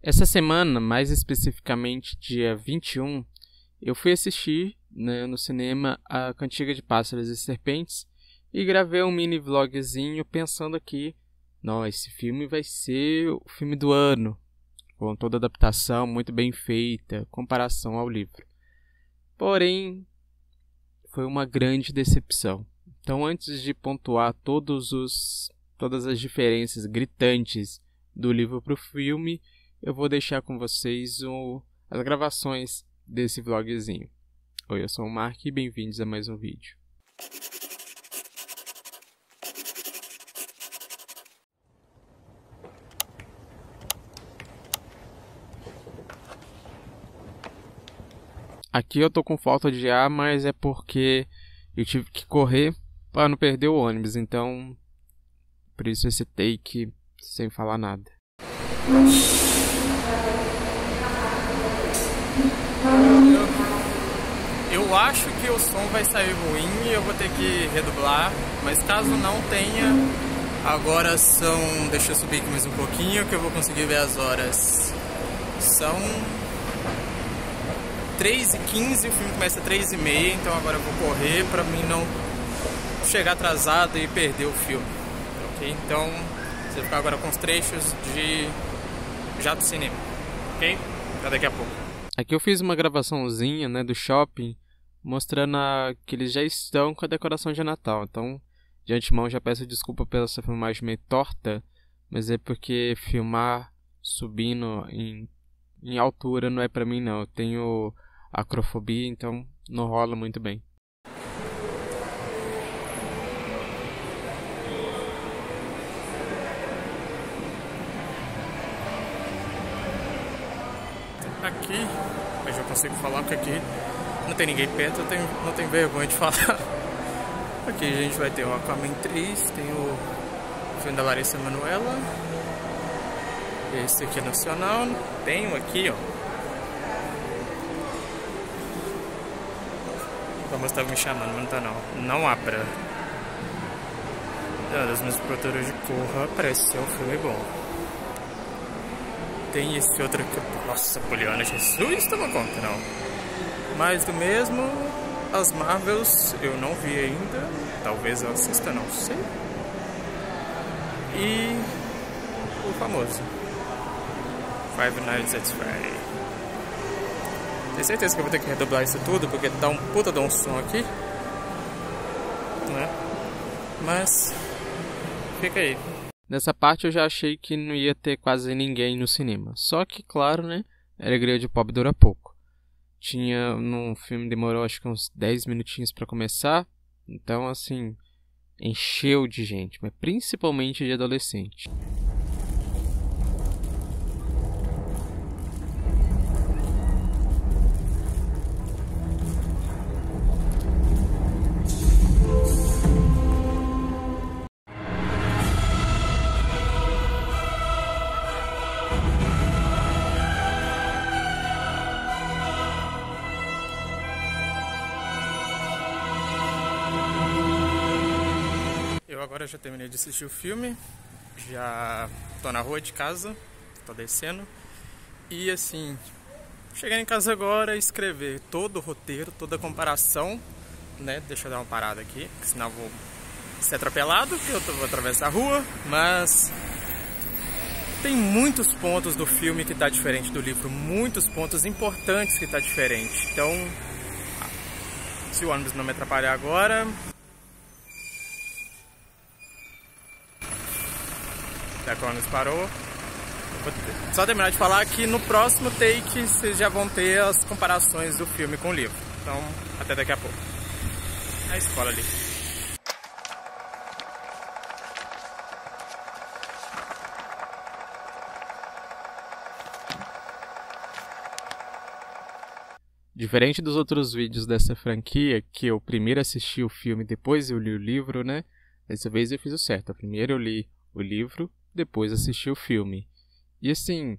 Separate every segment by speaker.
Speaker 1: Essa semana, mais especificamente dia 21, eu fui assistir, no cinema A Cantiga de Pássaros e Serpentes e gravei um mini vlogzinho pensando aqui, não, esse filme vai ser o filme do ano, com toda a adaptação muito bem feita, comparação ao livro. Porém, foi uma grande decepção. Então, antes de pontuar todas as diferenças gritantes do livro para o filme, eu vou deixar com vocês as gravações desse vlogzinho. Oi, eu sou o Mark e bem-vindos a mais um vídeo. Aqui eu tô com falta de ar, mas é porque eu tive que correr para não perder o ônibus, então por isso esse take sem falar nada.
Speaker 2: Eu acho que o som vai sair ruim e eu vou ter que redublar, mas caso não tenha, agora são... Deixa eu subir aqui mais um pouquinho que eu vou conseguir ver as horas. São 3h15, o filme começa às 3h30, então agora eu vou correr pra mim não chegar atrasado e perder o filme, ok? Então você vai ficar agora com os trechos já do cinema, ok? Até daqui a pouco.
Speaker 1: Aqui eu fiz uma gravaçãozinha, do shopping, mostrando que eles já estão com a decoração de Natal. Então, de antemão, já peço desculpa pela essa filmagem meio torta, mas é porque filmar subindo em altura não é pra mim, não. Eu tenho acrofobia, então não rola muito bem.
Speaker 2: Aqui, eu já consigo falar que aqui não tem ninguém perto, eu não tenho vergonha de falar. Aqui a gente vai ter o Aquaman 3, tem o filme da Larissa Manoela. Esse aqui é nacional. Tem um aqui, ó. Como estava me chamando, mas não tá não. Não abra. Das minhas produtoras de Corra, parece ser um filme bom. Tem esse outro aqui. Nossa, Poliana, Jesus, toma conta, não. Mais do mesmo. As Marvels eu não vi ainda. Talvez eu assista, não sei. E o famoso Five Nights at Freddy's. Tenho certeza que eu vou ter que redoblar isso tudo, porque tá um puta de um som aqui, né? Mas fica aí.
Speaker 1: Nessa parte eu já achei que não ia ter quase ninguém no cinema. Só que, claro, a alegria de pobre dura pouco. No filme demorou acho que uns 10 minutinhos pra começar. Então, assim, encheu de gente, mas principalmente de adolescente.
Speaker 2: Eu agora já terminei de assistir o filme, já tô na rua de casa, tô descendo, e assim, cheguei em casa agora e escrever todo o roteiro, toda a comparação, Deixa eu dar uma parada aqui, senão eu vou ser atropelado, porque eu vou atravessar a rua, mas tem muitos pontos do filme que tá diferente do livro, muitos pontos importantes que tá diferente, então, se o ônibus não me atrapalhar agora... Já que o ônibus parou, vou só terminar de falar que no próximo take vocês já vão ter as comparações do filme com o livro. Então, até daqui a pouco. A escola ali.
Speaker 1: Diferente dos outros vídeos dessa franquia, que eu primeiro assisti o filme, depois eu li o livro, Dessa vez eu fiz o certo. Primeiro eu li o livro, depois assisti o filme. E assim,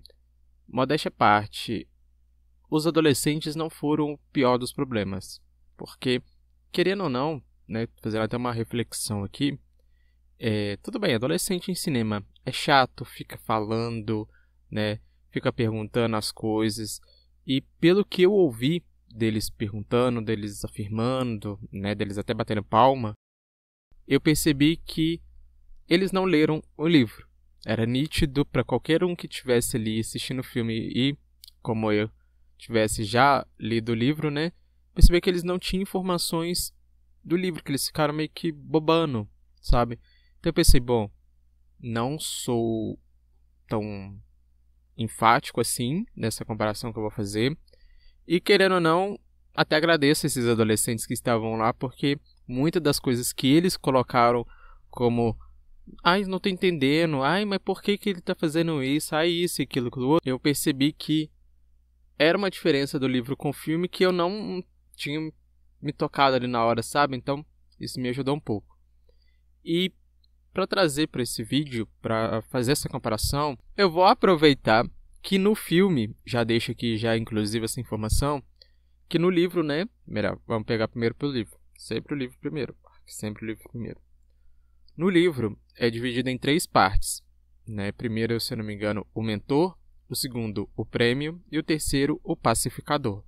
Speaker 1: modéstia à parte, os adolescentes não foram o pior dos problemas. Porque, querendo ou não, fazendo até uma reflexão aqui, tudo bem, adolescente em cinema é chato, fica falando, fica perguntando as coisas. E pelo que eu ouvi deles perguntando, deles afirmando, né, deles até batendo palma, eu percebi que eles não leram o livro. Era nítido para qualquer um que estivesse ali assistindo o filme e, como eu tivesse já lido o livro, né, percebi que eles não tinham informações do livro, que eles ficaram meio que bobando, sabe? Então eu pensei, bom, não sou tão enfático assim nessa comparação que eu vou fazer. E querendo ou não, até agradeço esses adolescentes que estavam lá, porque muitas das coisas que eles colocaram como ai, não tô entendendo, ai, mas por que ele tá fazendo isso, ai, isso e aquilo, aquilo outro, eu percebi que era uma diferença do livro com o filme que eu não tinha me tocado ali na hora, sabe? Então, isso me ajudou um pouco. E para trazer para esse vídeo, para fazer essa comparação, eu vou aproveitar que no filme, já deixo aqui já inclusive essa informação, que no livro, né, vamos pegar primeiro pelo livro, sempre o livro primeiro. No livro é dividido em 3 partes, né? Primeiro, se eu não me engano, o mentor, o segundo, o prêmio e o terceiro, o pacificador.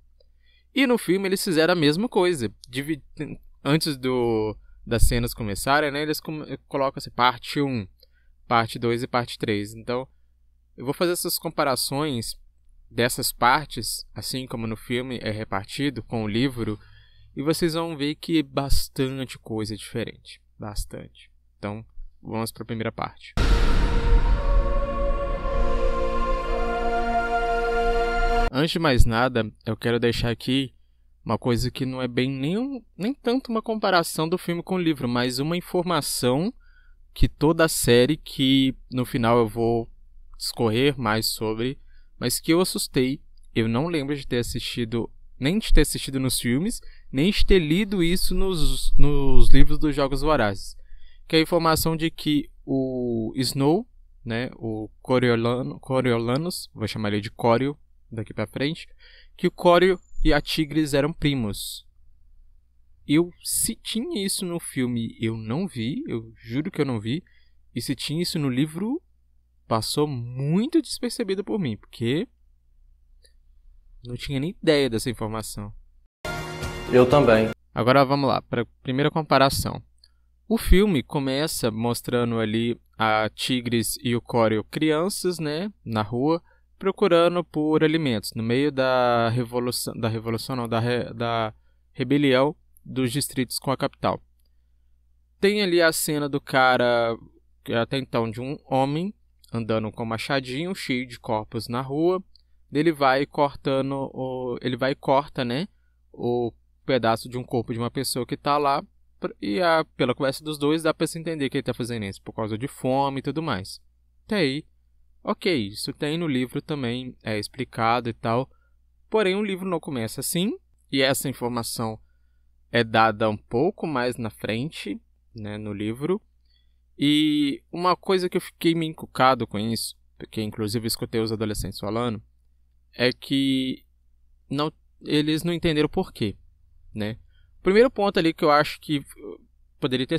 Speaker 1: E no filme eles fizeram a mesma coisa, antes das cenas começarem, né, eles colocam assim, parte 1, parte 2 e parte 3. Então, eu vou fazer essas comparações dessas partes, assim como no filme é repartido com o livro, e vocês vão ver que bastante coisa diferente. Bastante. Então, vamos para a primeira parte. Antes de mais nada, eu quero deixar aqui uma coisa que não é bem nem tanto uma comparação do filme com o livro, mas uma informação que toda a série, que no final eu vou discorrer mais sobre, mas que eu assustei. Eu não lembro de ter assistido, nem de ter assistido nos filmes, nem de ter lido isso nos livros dos Jogos Vorazes. Que é a informação de que o Snow, né, o Coriolanus, vou chamar ele de Corio daqui pra frente, que o Corio e a Tigris eram primos. Se tinha isso no filme, eu não vi, eu juro que eu não vi. E se tinha isso no livro, passou muito despercebido por mim, porque não tinha nem ideia dessa informação.
Speaker 3: Eu também.
Speaker 1: Agora vamos lá, para a primeira comparação. O filme começa mostrando ali a Tigris e o Corio crianças, né, na rua, procurando por alimentos, no meio da rebelião dos distritos com a capital. Tem ali a cena do cara, que até então de um homem, andando com um machadinho, cheio de corpos na rua. Ele vai corta, né, o pedaço de um corpo de uma pessoa que está lá. E pela conversa dos dois dá para se entender que ele está fazendo isso por causa de fome e tudo mais. Até aí, ok, isso tem no livro também, é explicado e tal. Porém, o livro não começa assim, e essa informação é dada um pouco mais na frente, né, no livro. E uma coisa que eu fiquei meio encucado com isso, porque inclusive escutei os adolescentes falando, é que eles não entenderam o porquê, né? O primeiro ponto ali que eu acho que poderia ter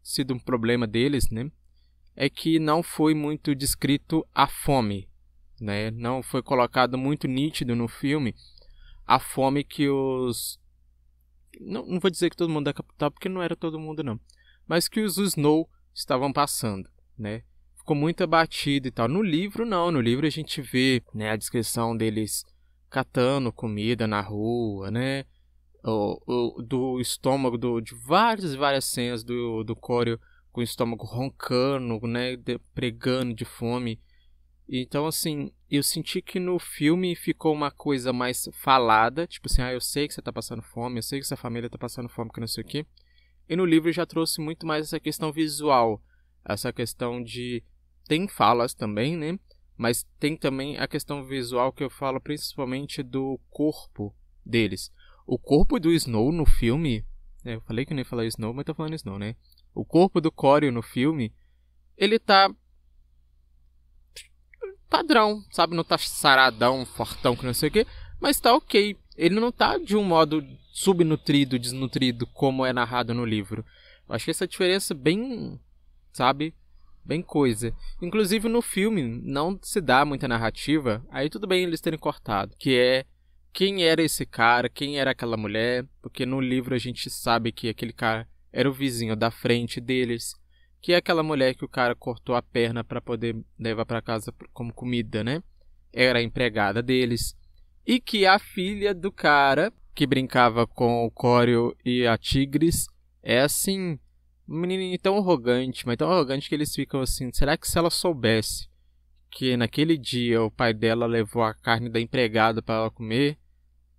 Speaker 1: sido um problema deles, né, é que não foi muito descrito a fome, né? Não foi colocado muito nítido no filme a fome que os... Não vou dizer que todo mundo da capital, porque não era todo mundo não, mas que os Snow estavam passando, né? Ficou muito abatido e tal. No livro não, no livro a gente vê, né, a descrição deles catando comida na rua, né? Do estômago, de várias cenas do Corio com o estômago roncando, né, pregando de fome. Então, assim, eu senti que no filme ficou uma coisa mais falada, tipo assim, eu sei que você tá passando fome, eu sei que sua família tá passando fome, que não sei o quê. E no livro já trouxe muito mais essa questão visual, essa questão de... Tem falas também, né, mas tem também a questão visual que eu falo principalmente do corpo deles. O corpo do Snow no filme... eu falei que eu não ia falar Snow, mas tô falando Snow, né? O corpo do Corio no filme, ele tá padrão, sabe? Não tá saradão, fortão, que não sei o quê, mas tá ok. Ele não tá de um modo subnutrido, desnutrido, como é narrado no livro. Eu achei essa diferença bem, sabe? bem coisa. Inclusive no filme não se dá muita narrativa, aí tudo bem eles terem cortado, que é quem era esse cara, quem era aquela mulher, porque no livro a gente sabe que aquele cara era o vizinho da frente deles, que é aquela mulher que o cara cortou a perna para poder levar para casa como comida, né? Era a empregada deles. E que a filha do cara que brincava com o Córeo e a Tigris é assim, uma menininha tão arrogante, mas tão arrogante que eles ficam assim, será que se ela soubesse que naquele dia o pai dela levou a carne da empregada para ela comer,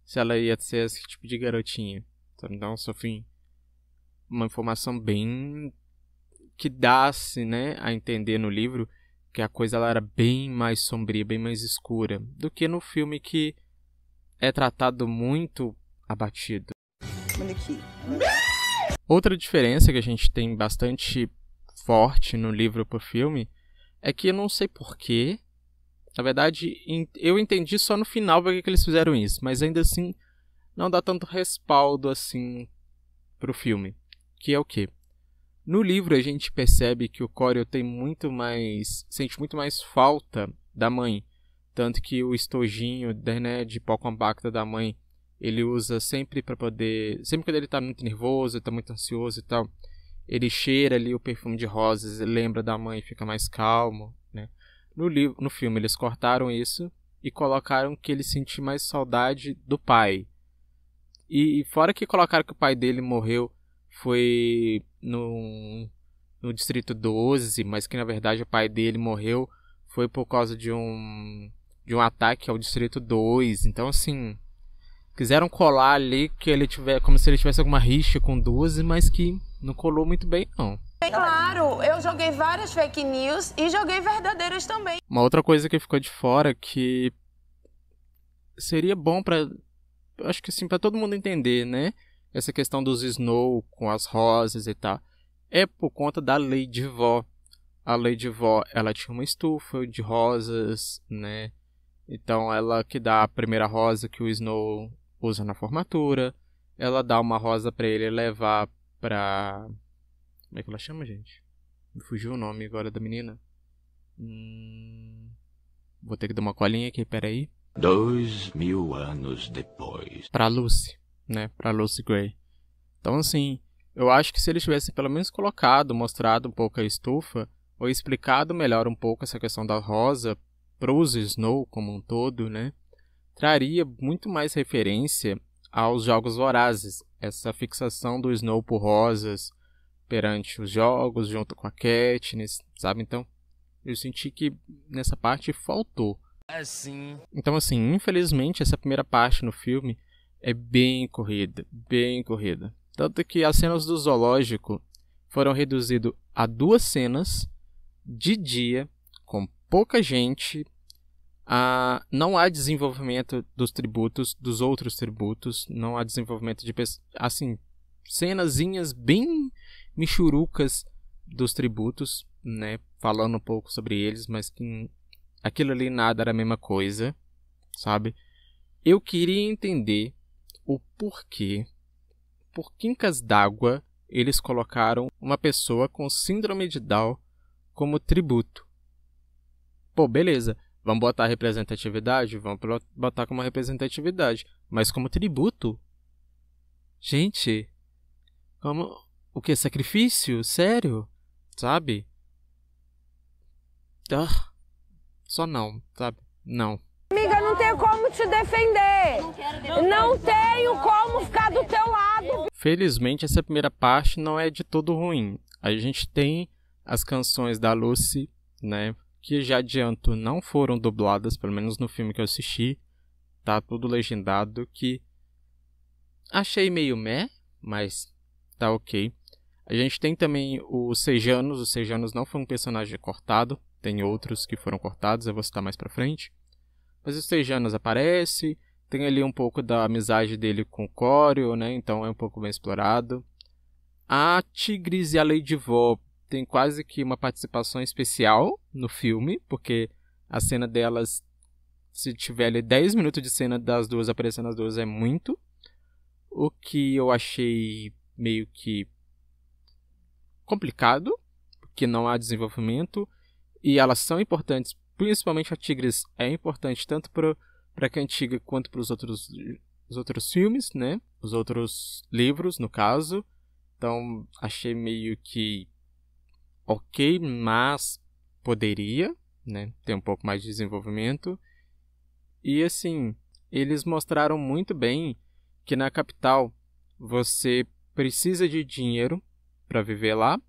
Speaker 1: se ela ia ser esse tipo de garotinha? Então, Sofim, uma informação bem que dá-se, né, a entender no livro que a coisa ela era bem mais sombria, bem mais escura do que no filme, que é tratado muito abatido. Outra diferença que a gente tem bastante forte no livro pro filme é que eu não sei porquê. Na verdade, eu entendi só no final porque que eles fizeram isso, mas ainda assim não dá tanto respaldo assim pro filme. Que é o quê? No livro a gente percebe que o Córeo sente muito mais falta da mãe. Tanto que o estojinho, né, de pó compacto da mãe, ele usa sempre para poder... Sempre que ele está muito nervoso, está muito ansioso e tal, ele cheira ali o perfume de rosas, ele lembra da mãe e fica mais calmo, né? No filme eles cortaram isso e colocaram que ele sentiu mais saudade do pai. E fora que colocaram que o pai dele morreu foi no Distrito 12, mas que na verdade o pai dele morreu foi por causa de um ataque ao Distrito 2. Então, assim, quiseram colar ali que ele como se ele tivesse alguma rixa com 12, mas que não colou muito bem, não.
Speaker 4: Claro, eu joguei várias fake news e joguei verdadeiras também.
Speaker 1: Uma outra coisa que ficou de fora que seria bom acho que assim, para todo mundo entender, né? Essa questão dos Snow com as rosas e tal, é por conta da Lady Vó. A Lady Vó, ela tinha uma estufa de rosas, né? Então ela que dá a primeira rosa que o Snow usa na formatura, ela dá uma rosa para ele levar pra... Como é que ela chama, gente? Me fugiu o nome agora da menina. Vou ter que dar uma colinha aqui, peraí.
Speaker 5: 2000 anos depois.
Speaker 1: Pra Lucy, né? Pra Lucy Gray. Então, assim, eu acho que se eles tivessem pelo menos mostrado um pouco a estufa, ou explicado melhor um pouco essa questão da rosa pros Snow como um todo, né? Traria muito mais referência aos Jogos Vorazes. Essa fixação do Snow por rosas perante os jogos, junto com a Katniss, sabe? Então, eu senti que nessa parte faltou. Então, assim, infelizmente, essa primeira parte no filme é bem corrida, bem corrida. Tanto que as cenas do zoológico foram reduzidas a 2 cenas de dia, com pouca gente. Não há desenvolvimento dos tributos, dos outros tributos, não há desenvolvimento de, assim, cenazinhas bem michurucas dos tributos, né, falando um pouco sobre eles, mas que aquilo ali nada era a mesma coisa, sabe? Eu queria entender o porquê, por quincas d'água, eles colocaram uma pessoa com síndrome de Down como tributo. Pô, beleza, vamos botar representatividade? Vamos botar como representatividade, mas como tributo? Gente, como... O que? Sacrifício? Sério? Sabe? Só não, sabe? Não.
Speaker 4: Amiga, não tenho como te defender. Não tenho como ficar do teu lado.
Speaker 1: Felizmente, essa primeira parte não é de todo ruim. A gente tem as canções da Lucy, né? Que já adianto não foram dubladas, pelo menos no filme que eu assisti. Tá tudo legendado, que achei meio meh, mas tá ok. A gente tem também os Sejanos. Os Sejanos não foi um personagem cortado. Tem outros que foram cortados, eu vou citar mais pra frente. Mas os Sejanos aparecem. Tem ali um pouco da amizade dele com o Córeo, né? Então é um pouco bem explorado. A Tigris e a Lady Vó tem quase que uma participação especial no filme. Porque a cena delas, se tiver ali 10 minutos de cena das duas aparecendo as duas, é muito. O que eu achei meio que complicado, que não há desenvolvimento, e elas são importantes, principalmente a Tigres é importante tanto para a Cantiga quanto para os outros filmes, né? Os outros livros, no caso. Então, achei meio que ok, mas poderia, né, ter um pouco mais de desenvolvimento. E assim, eles mostraram muito bem que na capital você precisa de dinheiro para viver lá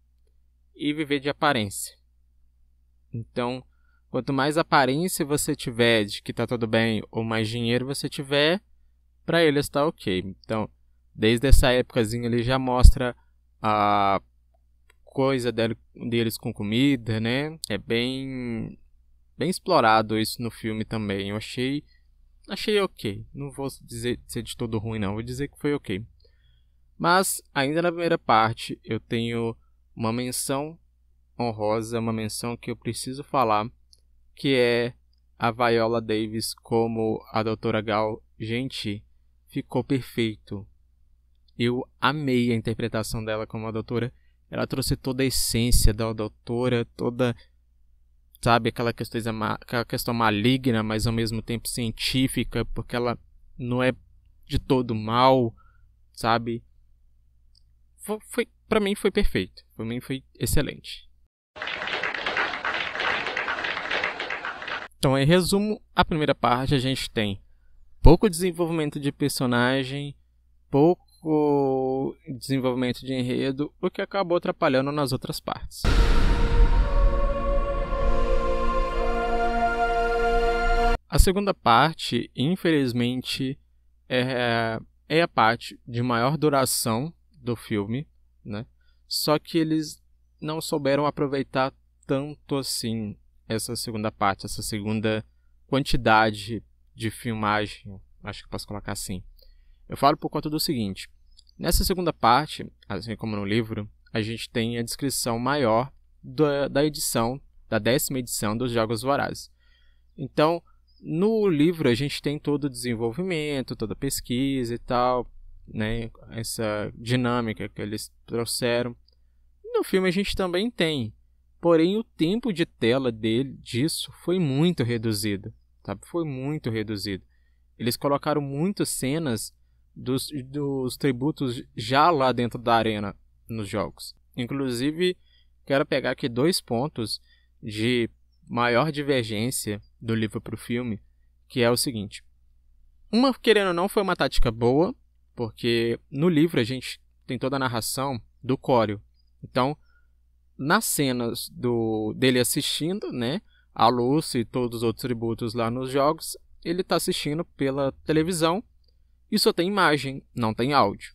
Speaker 1: e viver de aparência. Então, quanto mais aparência você tiver de que tá tudo bem, ou mais dinheiro você tiver, para eles está ok. Então, desde essa épocazinha ele já mostra a coisa deles com comida, né? É bem explorado isso no filme também. Eu achei ok. Não vou dizer ser de todo ruim, não. Vou dizer que foi ok. Mas, ainda na primeira parte, eu tenho uma menção honrosa, uma menção que eu preciso falar, que é a Viola Davis como a Doutora Gao. Gente, ficou perfeito. Eu amei a interpretação dela como a doutora. Ela trouxe toda a essência da doutora, toda, sabe, aquela questão maligna, mas ao mesmo tempo científica, porque ela não é de todo mal, sabe? Pra mim foi perfeito. Pra mim foi excelente. Então, em resumo, a primeira parte a gente tem pouco desenvolvimento de personagem, pouco desenvolvimento de enredo, o que acabou atrapalhando nas outras partes. A segunda parte, infelizmente, é a parte de maior duração do filme, né? Só que eles não souberam aproveitar tanto assim essa segunda parte, essa segunda quantidade de filmagem, acho que posso colocar assim. Eu falo por conta do seguinte: nessa segunda parte, assim como no livro, a gente tem a descrição maior da edição, da 10ª edição dos Jogos Vorazes. Então, no livro a gente tem todo o desenvolvimento, toda a pesquisa e tal, né? Essa dinâmica que eles trouxeram. No filme a gente também tem, porém o tempo de tela disso foi muito reduzido, sabe? Foi muito reduzido. Eles colocaram muitas cenas dos tributos já lá dentro da arena nos jogos. Inclusive, quero pegar aqui 2 pontos de maior divergência do livro para o filme, que é o seguinte. Uma, querendo ou não, foi uma tática boa, porque no livro a gente tem toda a narração do Córeo. Então, nas cenas dele assistindo, né, a Lucy e todos os outros tributos lá nos jogos, ele está assistindo pela televisão e só tem imagem, não tem áudio.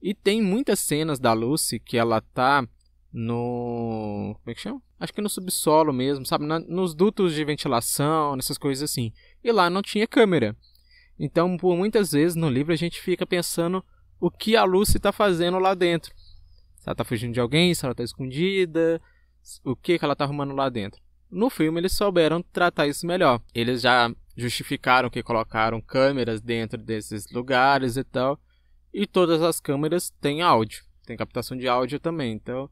Speaker 1: E tem muitas cenas da Lucy que ela tá no... como é que chama? Acho que no subsolo mesmo, sabe? Nos dutos de ventilação, nessas coisas assim. E lá não tinha câmera. Então, por muitas vezes no livro a gente fica pensando o que a Lucy está fazendo lá dentro. Se ela está fugindo de alguém, se ela está escondida, o que ela está arrumando lá dentro. No filme eles souberam tratar isso melhor. Eles já justificaram que colocaram câmeras dentro desses lugares e tal. E todas as câmeras têm áudio. Tem captação de áudio também. Então,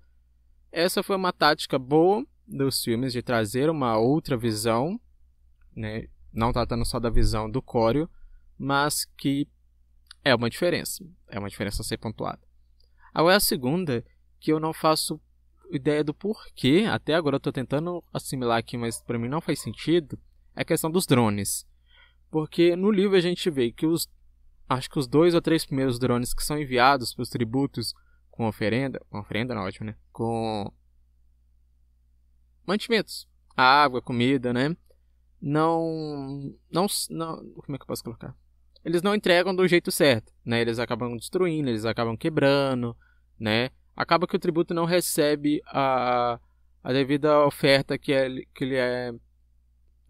Speaker 1: essa foi uma tática boa dos filmes de trazer uma outra visão, né? Não tratando só da visão do Córeo, mas que é uma diferença. É uma diferença a ser pontuada. Agora a segunda, que eu não faço ideia do porquê, até agora eu estou tentando assimilar aqui, mas para mim não faz sentido, é a questão dos drones. Porque no livro a gente vê que acho que os 2 ou 3 primeiros drones que são enviados para os tributos com oferenda não, ótimo, né? Com mantimentos, água, comida, né? Não, como é que eu posso colocar? Eles não entregam do jeito certo, né? Eles acabam destruindo, eles acabam quebrando, né? Acaba que o tributo não recebe a devida oferta que ele é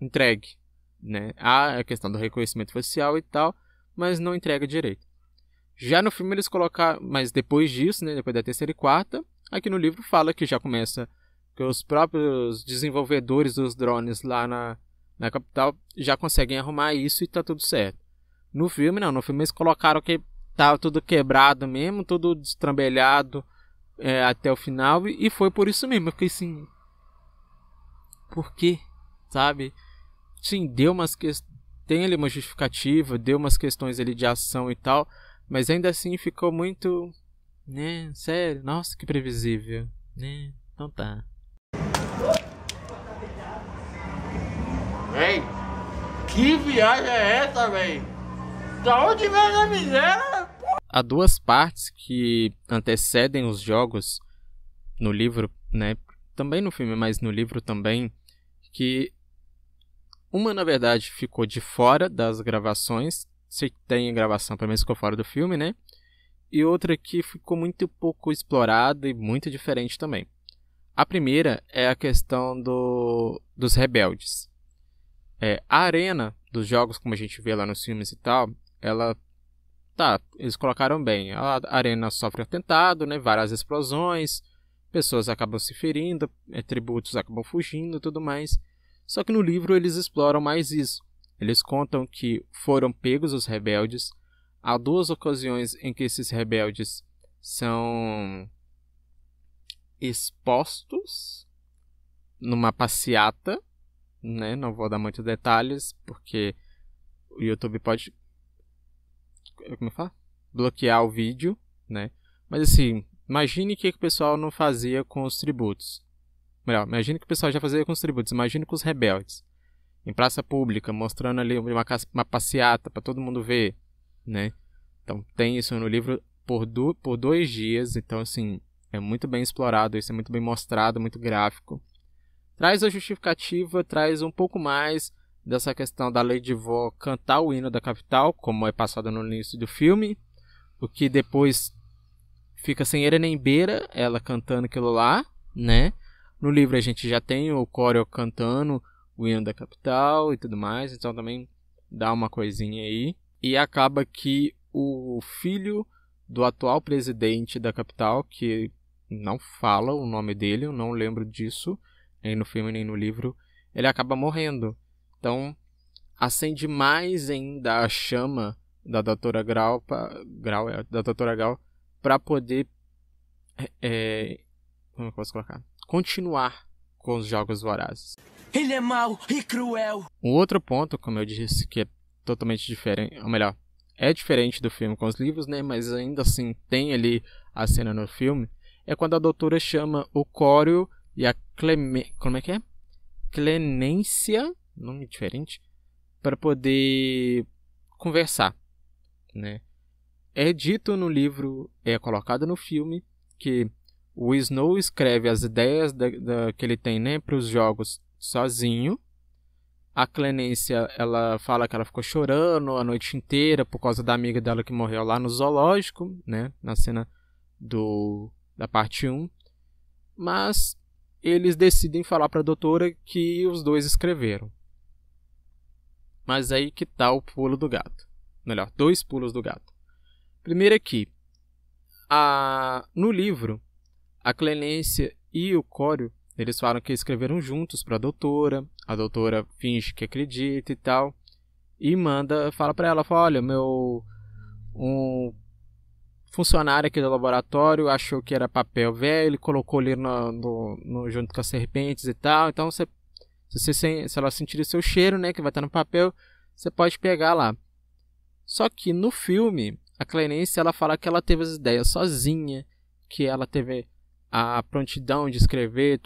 Speaker 1: entregue, né? Há a questão do reconhecimento facial e tal, mas não entrega direito. Já no filme eles colocaram, mas depois disso, né, depois da 3ª e 4ª, aqui no livro fala que já começa que os próprios desenvolvedores dos drones lá na capital já conseguem arrumar isso e tá tudo certo. No filme não, no filme eles colocaram que tava tudo quebrado mesmo, tudo destrambelhado até o final, e foi por isso mesmo. Eu fiquei assim, por quê? Sabe? Sim, tem ali uma justificativa, deu umas questões ali de ação e tal, mas ainda assim ficou muito, né, sério, nossa, que previsível, né, então tá.
Speaker 6: Véi, que viagem é essa, véi? Da onde vem a miséria?
Speaker 1: Há duas partes que antecedem os jogos no livro, né, também no filme, mas no livro também, que uma, na verdade, ficou de fora das gravações, se tem gravação, pelo menos ficou fora do filme, né? E outra que ficou muito pouco explorada e muito diferente também. A primeira é a questão dos rebeldes. A arena dos jogos, como a gente vê lá nos filmes e tal, eles colocaram bem. A arena sofre atentado, né? Várias explosões, pessoas acabam se ferindo, tributos acabam fugindo e tudo mais. Só que no livro eles exploram mais isso. Eles contam que foram pegos os rebeldes. Há duas ocasiões em que esses rebeldes são expostos numa passeata, né? Não vou dar muitos detalhes, porque o YouTube pode bloquear o vídeo, né? Mas assim, imagine o que o pessoal não fazia com os tributos. Melhor, imagine que o pessoal já fazia com os tributos, imagine com os rebeldes. Em praça pública, mostrando ali uma passeata para todo mundo ver, né? Então tem isso no livro por 2 dias, então assim, é muito bem explorado, isso é muito bem mostrado, muito gráfico. Traz a justificativa, traz um pouco mais dessa questão da Lady Vó cantar o hino da capital, como é passado no início do filme, o que depois fica sem era nem beira, ela cantando aquilo lá, né? No livro a gente já tem o coro cantando o hino da capital e tudo mais, então também dá uma coisinha aí. E acaba que o filho do atual presidente da capital, que não fala o nome dele, eu não lembro disso, nem no filme nem no livro, ele acaba morrendo. Então acende mais ainda a chama da Doutora Grau para poder como eu posso colocar? Continuar com os Jogos Vorazes.
Speaker 6: Ele é mau e cruel.
Speaker 1: Um outro ponto, como eu disse, que é totalmente diferente, ou melhor, é diferente do filme com os livros, né? Mas ainda assim tem ali a cena no filme, é quando a doutora chama o Cório e a Clemência, nome diferente, para poder conversar, né? É dito no livro, é colocado no filme, que o Snow escreve as ideias que ele tem, né, para os jogos sozinho. A Clemência, ela fala que ela ficou chorando a noite inteira por causa da amiga dela que morreu lá no zoológico, né, na cena da parte 1. Mas eles decidem falar para a doutora que os dois escreveram. Mas aí que tá o pulo do gato. Melhor, 2 pulos do gato. Primeiro aqui, no livro, a Clemência e o Cório, eles falam que escreveram juntos para a doutora finge que acredita e tal, e fala para ela, olha, um funcionário aqui do laboratório achou que era papel velho, ele colocou ali junto com as serpentes e tal, então se ela sentir o seu cheiro, né, que vai estar no papel, você pode pegar lá. Só que no filme, a Clemência, ela fala que ela teve as ideias sozinha, que ela teve a prontidão de escrever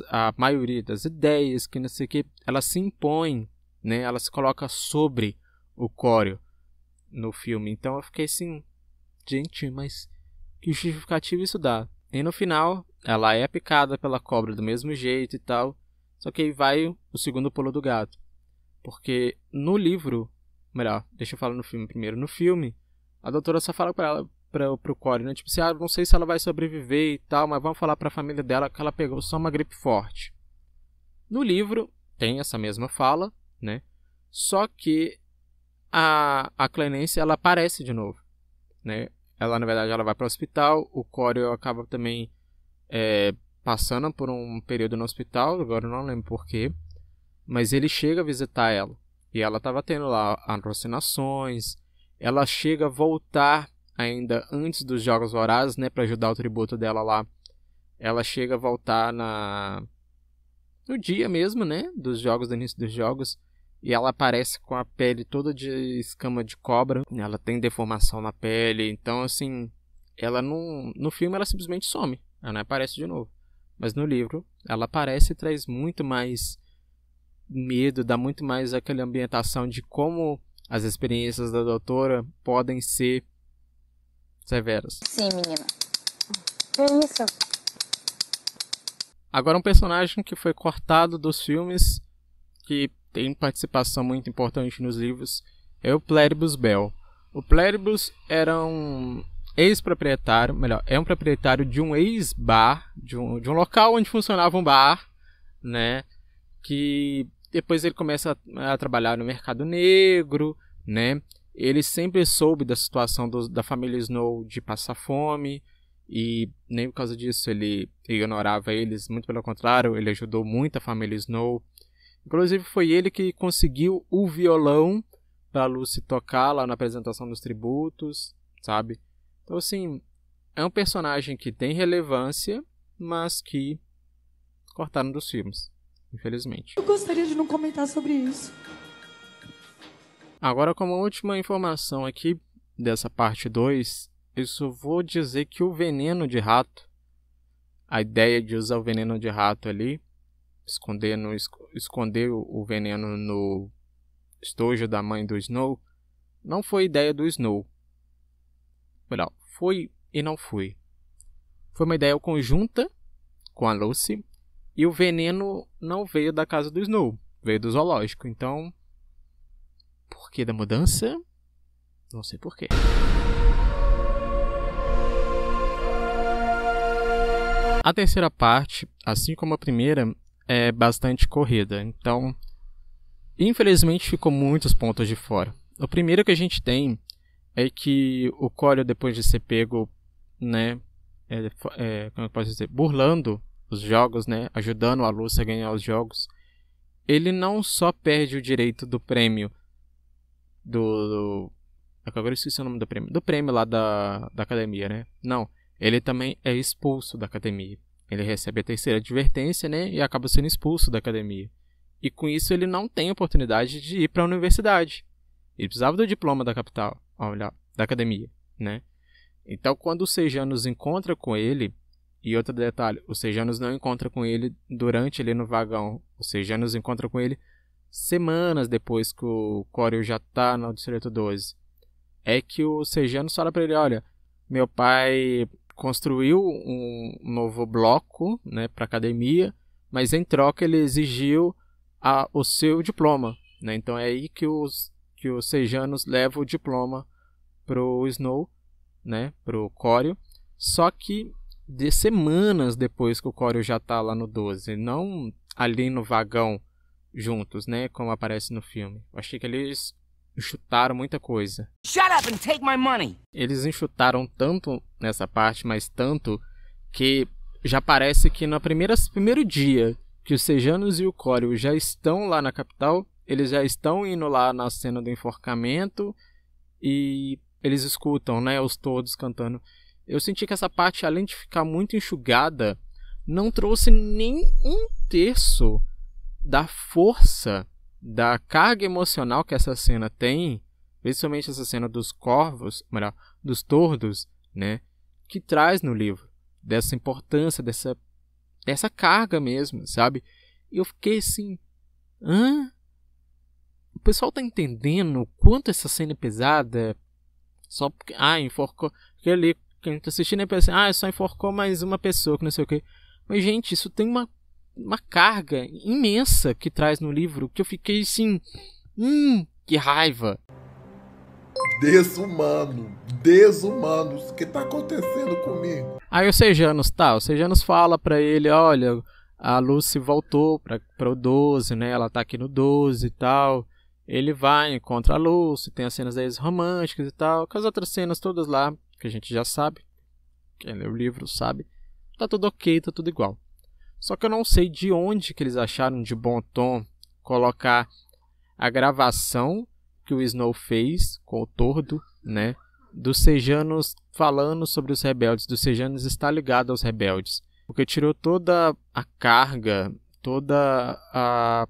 Speaker 1: a maioria das ideias, que não sei o que, ela se impõe, né? Ela se coloca sobre o Cório no filme. Então eu fiquei assim, gente, mas que justificativo isso dá? E no final, ela é picada pela cobra do mesmo jeito e tal, só que aí vai o segundo pulo do gato. Porque no livro, melhor, deixa eu falar no filme primeiro, no filme, a doutora só fala para ela, pro Cório, né? Tipo assim, não sei se ela vai sobreviver e tal, mas vamos falar pra família dela que ela pegou só uma gripe forte. No livro tem essa mesma fala, né? Só que a Clemência, ela aparece de novo, né? Ela, na verdade, ela vai para o hospital, o Cório acaba também passando por um período no hospital, agora eu não lembro porquê, mas ele chega a visitar ela, e ela estava tendo lá alucinações, ela chega a voltar ainda antes dos Jogos Vorazes, né, para ajudar o tributo dela lá. Ela chega a voltar no dia mesmo, né, dos jogos, do início dos jogos, e ela aparece com a pele toda de escama de cobra, ela tem deformação na pele, então assim, ela no filme ela simplesmente some, ela não aparece de novo, mas no livro ela aparece e traz muito mais medo, dá muito mais aquela ambientação de como as experiências da doutora podem ser severas.
Speaker 7: Sim, menina. Que isso?
Speaker 1: Agora um personagem que foi cortado dos filmes, que tem participação muito importante nos livros, é o Pléribus Bell. O Pléribus era um ex-proprietário, melhor, é um proprietário de um ex-bar, de um local onde funcionava um bar, né, que depois ele começa a trabalhar no mercado negro, né, ele sempre soube da situação da família Snow de passar fome, e nem por causa disso ele ignorava eles, muito pelo contrário, ele ajudou muito a família Snow. Inclusive foi ele que conseguiu o violão para Lucy tocar lá na apresentação dos tributos, sabe? Então assim, é um personagem que tem relevância, mas que cortaram dos filmes, infelizmente.
Speaker 8: Eu gostaria de não comentar sobre isso.
Speaker 1: Agora, como última informação aqui dessa parte 2, eu só vou dizer que o veneno de rato, a ideia de usar o veneno de rato ali, esconder o veneno no estojo da mãe do Snow, não foi ideia do Snow. Melhor, foi e não foi. Foi uma ideia conjunta com a Lucy, e o veneno não veio da casa do Snow, veio do zoológico. Então, por que da mudança? Não sei por quê. A terceira parte, assim como a primeira, é bastante corrida. Então, infelizmente, ficou muitos pontos de fora. O primeiro que a gente tem é que o Cory, depois de ser pego, né, como eu posso dizer, burlando os jogos, né, ajudando a Lucy a ganhar os jogos, ele não só perde o direito do prêmio agora eu esqueci o nome do prêmio lá da academia, né? Não, ele também é expulso da academia. Ele recebe a terceira advertência, né, e acaba sendo expulso da academia. E com isso ele não tem oportunidade de ir para a universidade. Ele precisava do diploma da capital, da academia, né? Então quando o Sejanus encontra com ele, e outro detalhe, o Sejanus não encontra com ele durante ele no vagão. O Sejanus encontra com ele semanas depois que o Cory já está no Distrito 12. É que o Sejanus fala para ele, olha, meu pai construiu um novo bloco, né, para a academia, mas em troca ele exigiu o seu diploma, né? Então é aí que o Sejanus leva o diploma pro Snow, né, pro Cory. Só que de semanas depois que o Cory já está lá no 12, não ali no vagão juntos, né, como aparece no filme. Eu achei que eles enxutaram muita coisa.
Speaker 9: Shut up and take my money.
Speaker 1: Eles enxutaram tanto nessa parte, mas tanto que já parece que no primeiro dia que o Sejanus e o Cory já estão lá na capital, eles já estão indo lá na cena do enforcamento e eles escutam, né, os todos cantando. Eu senti que essa parte, além de ficar muito enxugada, não trouxe nem um terço da força, da carga emocional que essa cena tem, principalmente essa cena dos corvos, melhor, dos tordos, né, que traz no livro, dessa importância, dessa carga mesmo, sabe? E eu fiquei assim, o pessoal tá entendendo o quanto essa cena é pesada? Só porque, enforcou, porque ali, quem tá assistindo é pensando, só enforcou mais uma pessoa, que não sei o que. Mas, gente, isso tem uma carga imensa que traz no livro, que eu fiquei assim, que raiva.
Speaker 10: Desumano, o que tá acontecendo comigo?
Speaker 1: Aí o Sejanus fala pra ele, olha, a Lucy voltou pra o 12, né, ela tá aqui no 12 e tal. Ele vai, encontra a Lucy, tem as cenas deles românticas e tal, com as outras cenas todas lá, que a gente já sabe, quem lê o livro sabe, tá tudo ok, tá tudo igual. Só que eu não sei de onde que eles acharam de bom tom colocar a gravação que o Snow fez com o tordo, né, do Sejanus falando sobre os rebeldes, do Sejanus estar ligado aos rebeldes, porque tirou toda a carga, toda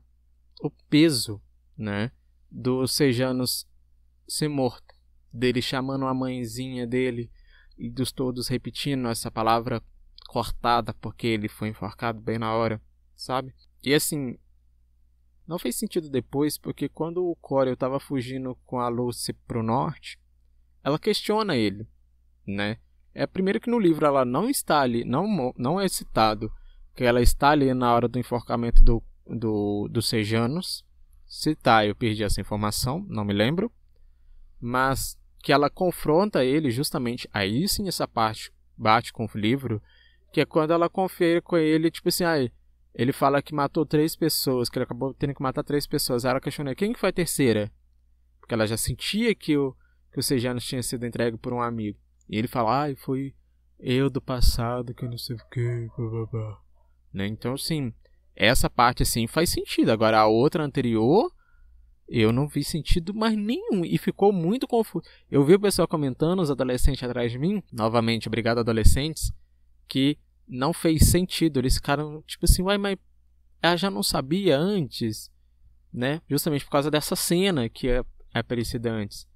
Speaker 1: o peso, né, dos Sejanos ser morto, dele chamando a mãezinha dele e dos todos repetindo essa palavra cortada porque ele foi enforcado bem na hora, sabe? E assim, não fez sentido depois, porque quando o Corey estava fugindo com a Lucy pro norte, ela questiona ele, né? Primeiro que no livro ela não está ali, não é citado que ela está ali na hora do enforcamento dos Sejanos. Se tá, eu perdi essa informação, não me lembro. Mas que ela confronta ele justamente, aí sim essa parte bate com o livro, que é quando ela confere com ele, tipo assim, ele fala que matou 3 pessoas, que ele acabou tendo que matar 3 pessoas. Aí ela questiona, quem que foi a terceira? Porque ela já sentia que os Sejanos tinha sido entregue por um amigo. E ele fala, foi eu do passado, que não sei o que, blá. Né? Então, assim, essa parte, assim, faz sentido. Agora, a outra anterior, eu não vi sentido mais nenhum. E ficou muito confuso. Eu vi o pessoal comentando, os adolescentes atrás de mim, novamente, obrigado adolescentes, que não fez sentido. Eles ficaram, tipo assim, mas ela já não sabia antes, né? Justamente por causa dessa cena que é aparecida antes.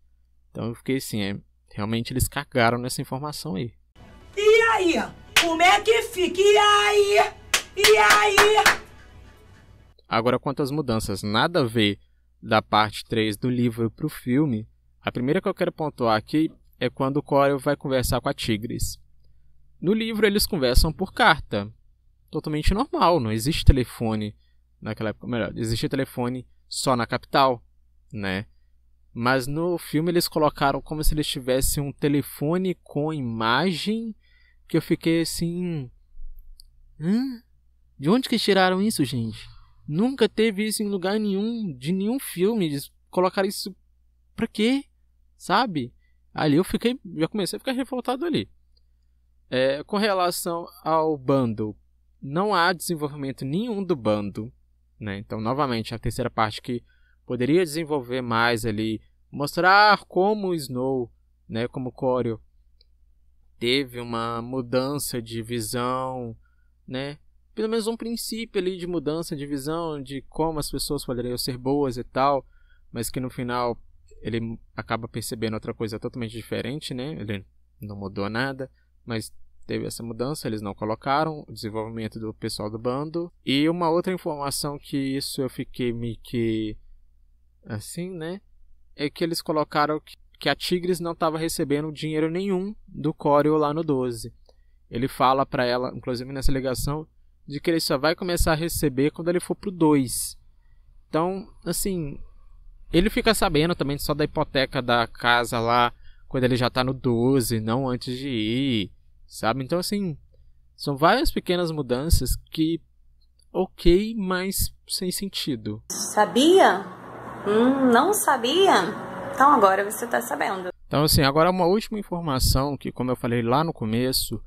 Speaker 1: Então, eu fiquei assim, realmente eles cagaram nessa informação aí.
Speaker 11: E aí? Como é que fica? E aí? E aí?
Speaker 1: Agora, quanto às mudanças, nada a ver da parte 3 do livro pro filme, a primeira que eu quero pontuar aqui é quando o Corey vai conversar com a Tigris. No livro, eles conversam por carta. Totalmente normal, não existe telefone naquela época. Melhor, existe telefone só na capital, né? Mas no filme eles colocaram como se eles tivessem um telefone com imagem, que eu fiquei assim... De onde que tiraram isso, gente? Nunca teve isso em lugar nenhum, de nenhum filme. Eles colocaram isso pra quê? Sabe? Ali eu já comecei a ficar revoltado ali. Com relação ao bando, não há desenvolvimento nenhum do bando, né? Então, novamente, a terceira parte que poderia desenvolver mais ali, mostrar como o Snow, né, como o Corey, teve uma mudança de visão, né? Pelo menos um princípio ali de mudança de visão, de como as pessoas poderiam ser boas e tal, mas que no final ele acaba percebendo outra coisa totalmente diferente, né? Ele não mudou nada, mas teve essa mudança, eles não colocaram o desenvolvimento do pessoal do bando. E uma outra informação que isso eu fiquei meio que assim, né? É que eles colocaram que a Tigris não estava recebendo dinheiro nenhum do Corey lá no 12. Ele fala para ela, inclusive nessa ligação, de que ele só vai começar a receber quando ele for pro 2. Então, assim, ele fica sabendo também só da hipoteca da casa lá quando ele já tá no 12, não antes de ir, sabe? Então, assim, são várias pequenas mudanças que, ok, mas sem sentido.
Speaker 7: Sabia? Não sabia? Então agora você tá sabendo.
Speaker 1: Então, assim, agora uma última informação que, como eu falei lá no começo,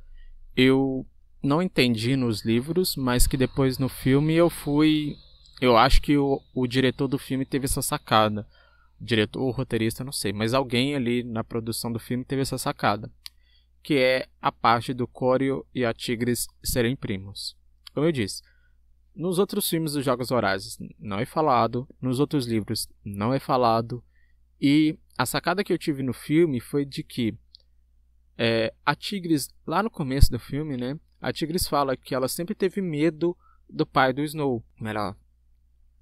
Speaker 1: eu não entendi nos livros, mas que depois no filme eu acho que o diretor do filme teve essa sacada. O diretor ou roteirista, não sei, mas alguém ali na produção do filme teve essa sacada, que é a parte do Corey e a Tigris serem primos. Como eu disse, nos outros filmes dos Jogos Vorazes não é falado, nos outros livros não é falado, e a sacada que eu tive no filme foi de que a Tigris, lá no começo do filme, né, a Tigris fala que ela sempre teve medo do pai do Snow. Melhor,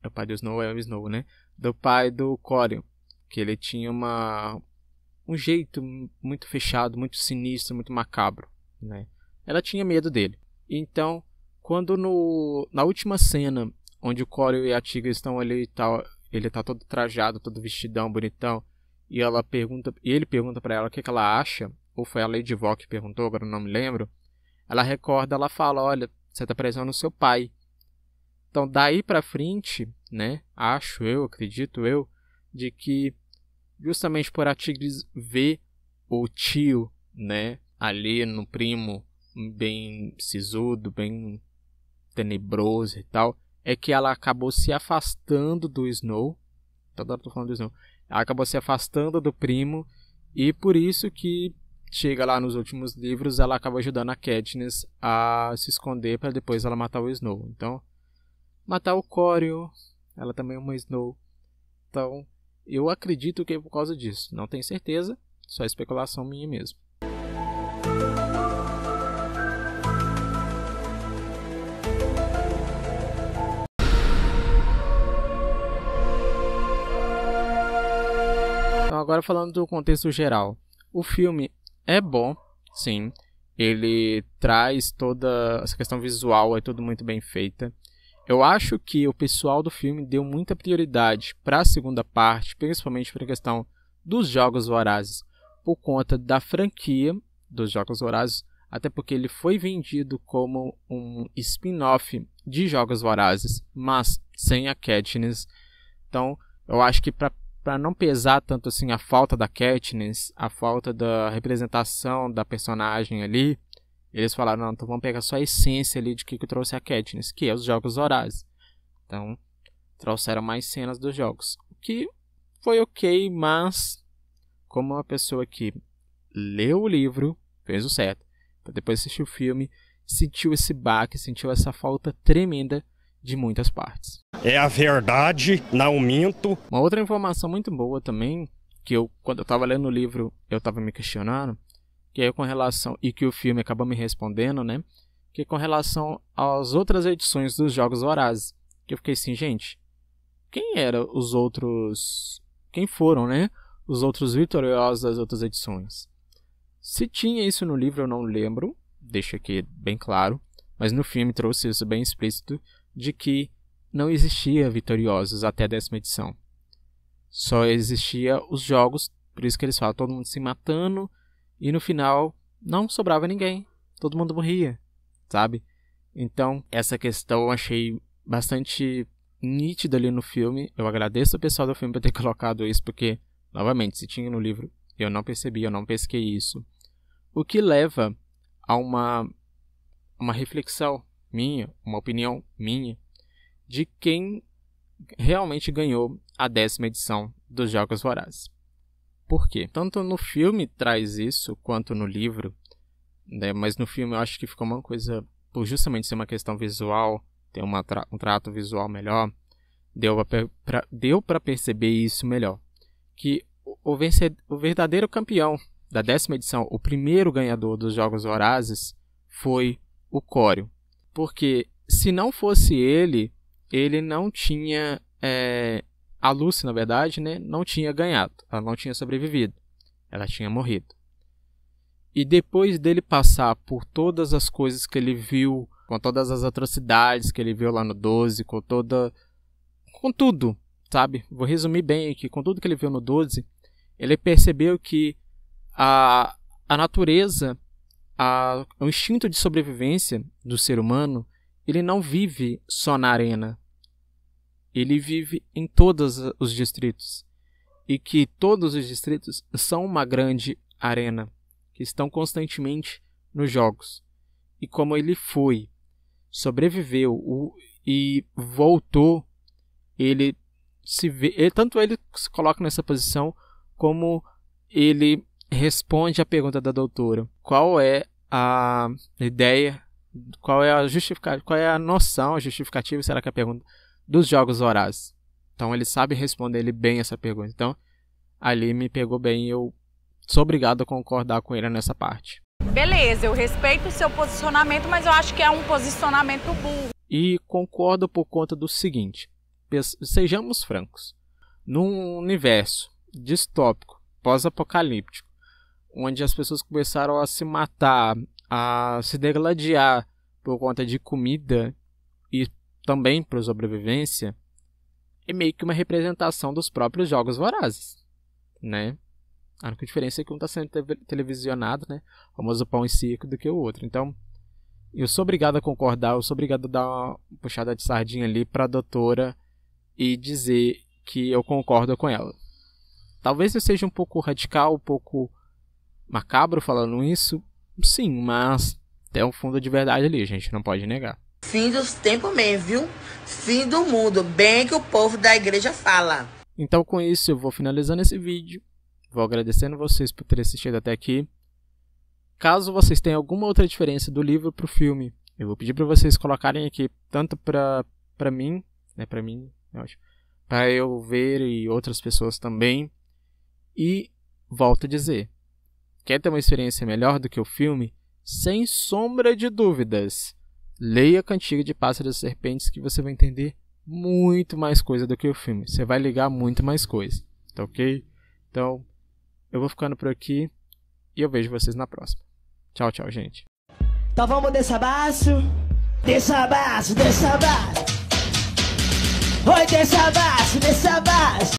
Speaker 1: o pai do Snow é o Snow, né? Do pai do Corey, que ele tinha um jeito muito fechado, muito sinistro, muito macabro, né? Ela tinha medo dele. Então, quando na última cena, onde o Corey e a Tigris estão ali e tal, ele tá todo trajado, todo vestidão, bonitão, e ele pergunta pra ela o que ela acha, ou foi a Lady Vaux que perguntou, agora não me lembro. Ela recorda, ela fala, olha, você tá parecendo o seu pai. Então, daí pra frente, né, acredito eu, de que justamente por a Tigris ver o tio, né, ali no primo, bem sisudo, bem tenebroso e tal, é que ela acabou se afastando do Snow. Toda hora eu tô falando do Snow. Ela acabou se afastando do primo, e por isso que chega lá nos últimos livros, ela acaba ajudando a Katniss a se esconder para depois ela matar o Snow. Então, matar o Corey. Ela também é uma Snow. Então, eu acredito que é por causa disso. Não tenho certeza, só especulação minha mesmo. Então, agora falando do contexto geral. O filme é bom, sim. Ele traz toda essa questão visual, é tudo muito bem feita. Eu acho que o pessoal do filme deu muita prioridade para a segunda parte, principalmente para a questão dos Jogos Vorazes, por conta da franquia dos Jogos Vorazes, até porque ele foi vendido como um spin-off de Jogos Vorazes, mas sem a Katniss. Então, eu acho que para não pesar tanto assim a falta da Katniss, a falta da representação da personagem ali, eles falaram, não, então vamos pegar só a essência ali de que trouxe a Katniss, que é os Jogos Vorazes. Então, trouxeram mais cenas dos jogos. O que foi ok, mas como uma pessoa que leu o livro, fez o certo, para depois assistir o filme, sentiu esse baque, sentiu essa falta tremenda de muitas partes.
Speaker 12: É a verdade, não minto.
Speaker 1: Uma outra informação muito boa também, que quando eu estava lendo o livro, eu estava me questionando, que é com relação, e que o filme acabou me respondendo, né? Que é com relação às outras edições dos Jogos Vorazes. Que eu fiquei assim, gente, quem eram os outros... Quem foram, né? Os outros vitoriosos das outras edições. Se tinha isso no livro, eu não lembro. Deixa aqui bem claro. Mas no filme trouxe isso bem explícito, de que não existia vitoriosos até a 10ª edição. Só existia os jogos, por isso que eles falam, todo mundo se matando, e no final não sobrava ninguém, todo mundo morria, sabe? Então, essa questão eu achei bastante nítida ali no filme. Eu agradeço ao pessoal do filme por ter colocado isso, porque, novamente, se tinha no livro, eu não percebi, eu não pesquei isso. O que leva a uma reflexão minha, uma opinião minha, de quem realmente ganhou a 10ª edição dos Jogos Vorazes. Por quê? Tanto no filme traz isso, quanto no livro, né? Mas no filme eu acho que ficou uma coisa, por justamente ser uma questão visual, ter um trato visual melhor, deu para perceber isso melhor. Que o verdadeiro campeão da 10ª edição, o primeiro ganhador dos Jogos Vorazes, foi o Corey. Porque se não fosse ele não tinha... A Lucy, na verdade, né, não tinha ganhado. Ela não tinha sobrevivido. Ela tinha morrido. E depois dele passar por todas as coisas que ele viu, com todas as atrocidades que ele viu lá no 12, com tudo, sabe? Vou resumir bem aqui. Com tudo que ele viu no 12, ele percebeu que a natureza, o instinto de sobrevivência do ser humano, ele não vive só na arena. Ele vive em todos os distritos. E que todos os distritos são uma grande arena, que estão constantemente nos jogos. E como ele sobreviveu e voltou, ele se vê, tanto ele se coloca nessa posição, como ele responde à pergunta da doutora. Qual é a ideia, qual é a justificativa, qual é a noção, a justificativa, será que é a pergunta, dos Jogos Vorazes? Então ele sabe responder bem essa pergunta. Então ali me pegou bem e eu sou obrigado a concordar com ele nessa parte.
Speaker 13: Beleza, eu respeito o seu posicionamento, mas eu acho que é um posicionamento burro.
Speaker 1: E concordo por conta do seguinte, sejamos francos, num universo distópico, pós-apocalíptico, onde as pessoas começaram a se matar, a se degladiar por conta de comida e também para a sobrevivência, é meio que uma representação dos próprios Jogos Vorazes, né? A única diferença é que um está sendo televisionado, né? O famoso pão e circo, do que o outro. Então, eu sou obrigado a concordar, eu sou obrigado a dar uma puxada de sardinha ali para a doutora e dizer que eu concordo com ela. Talvez eu seja um pouco radical, um pouco macabro falando isso, sim, mas tem um fundo de verdade ali, a gente não pode negar.
Speaker 11: Fim dos tempos mesmo, viu? Fim do mundo, bem que o povo da igreja fala.
Speaker 1: Então com isso eu vou finalizando esse vídeo. Vou agradecendo vocês por terem assistido até aqui. Caso vocês tenham alguma outra diferença do livro para o filme, eu vou pedir para vocês colocarem aqui, tanto para pra mim, né? Pra mim, eu acho. Pra eu ver e outras pessoas também. E volto a dizer, quer ter uma experiência melhor do que o filme? Sem sombra de dúvidas, leia Cantiga de Pássaros e Serpentes, que você vai entender muito mais coisa do que o filme. Você vai ligar muito mais coisa, tá ok? Então, eu vou ficando por aqui e eu vejo vocês na próxima. Tchau, tchau, gente.
Speaker 14: Então vamos descer abaixo. Desce abaixo, desce abaixo. Oi, desce abaixo, desce abaixo.